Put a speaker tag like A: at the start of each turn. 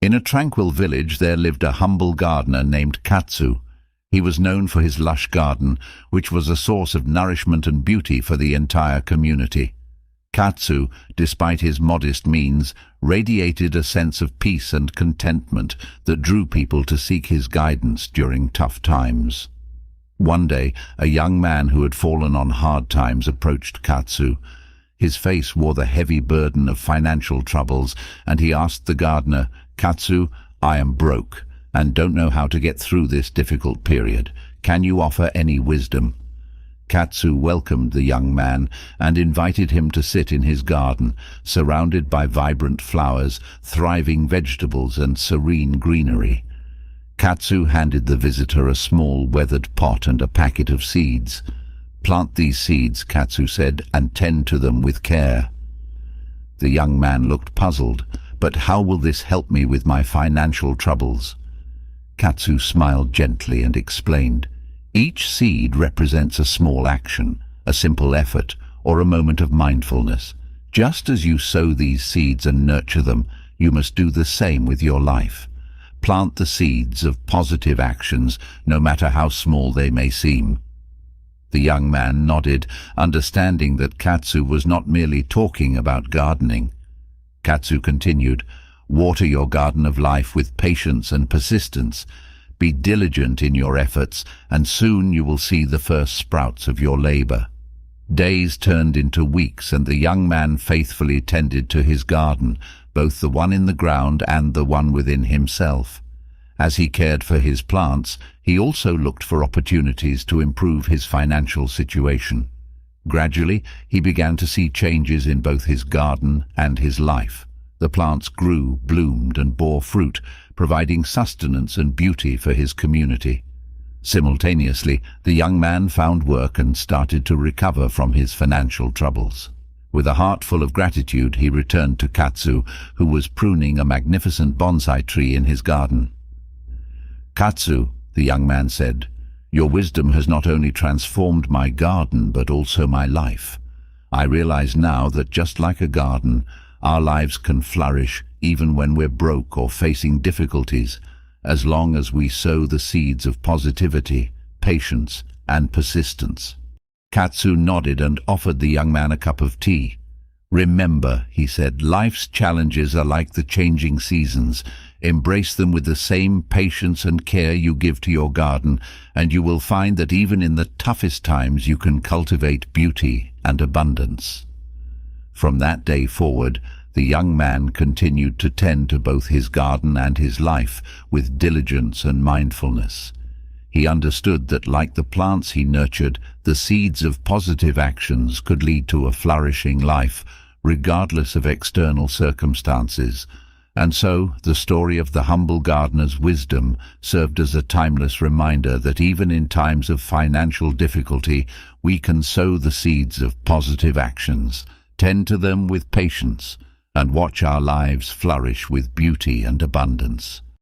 A: In a tranquil village there lived a humble gardener named Katsu. He was known for his lush garden, which was a source of nourishment and beauty for the entire community. Katsu, despite his modest means, radiated a sense of peace and contentment that drew people to seek his guidance during tough times. One day, a young man who had fallen on hard times approached Katsu. His face wore the heavy burden of financial troubles, and he asked the gardener, "Katsu, I am broke and don't know how to get through this difficult period. Can you offer any wisdom?" Katsu welcomed the young man and invited him to sit in his garden, surrounded by vibrant flowers, thriving vegetables and serene greenery. Katsu handed the visitor a small weathered pot and a packet of seeds. "Plant these seeds," Katsu said, "and tend to them with care." The young man looked puzzled. "But how will this help me with my financial troubles?" Katsu smiled gently and explained, "Each seed represents a small action, a simple effort, or a moment of mindfulness. Just as you sow these seeds and nurture them, you must do the same with your life. Plant the seeds of positive actions, no matter how small they may seem." The young man nodded, understanding that Katsu was not merely talking about gardening. Katsu continued, "Water your garden of life with patience and persistence. Be diligent in your efforts, and soon you will see the first sprouts of your labor." Days turned into weeks, and the young man faithfully tended to his garden, both the one in the ground and the one within himself. As he cared for his plants, he also looked for opportunities to improve his financial situation. Gradually, he began to see changes in both his garden and his life. The plants grew, bloomed, and bore fruit, providing sustenance and beauty for his community. Simultaneously, the young man found work and started to recover from his financial troubles. With a heart full of gratitude, he returned to Katsu, who was pruning a magnificent bonsai tree in his garden. "Katsu," the young man said, "your wisdom has not only transformed my garden but also my life. I realize now that just like a garden, our lives can flourish even when we're broke or facing difficulties, as long as we sow the seeds of positivity, patience, and persistence." Katsu nodded and offered the young man a cup of tea. "Remember," he said, "life's challenges are like the changing seasons. Embrace them with the same patience and care you give to your garden, and you will find that even in the toughest times you can cultivate beauty and abundance." From that day forward, the young man continued to tend to both his garden and his life with diligence and mindfulness. He understood that, like the plants he nurtured, the seeds of positive actions could lead to a flourishing life, regardless of external circumstances. And so, the story of the humble gardener's wisdom served as a timeless reminder that even in times of financial difficulty, we can sow the seeds of positive actions, tend to them with patience, and watch our lives flourish with beauty and abundance.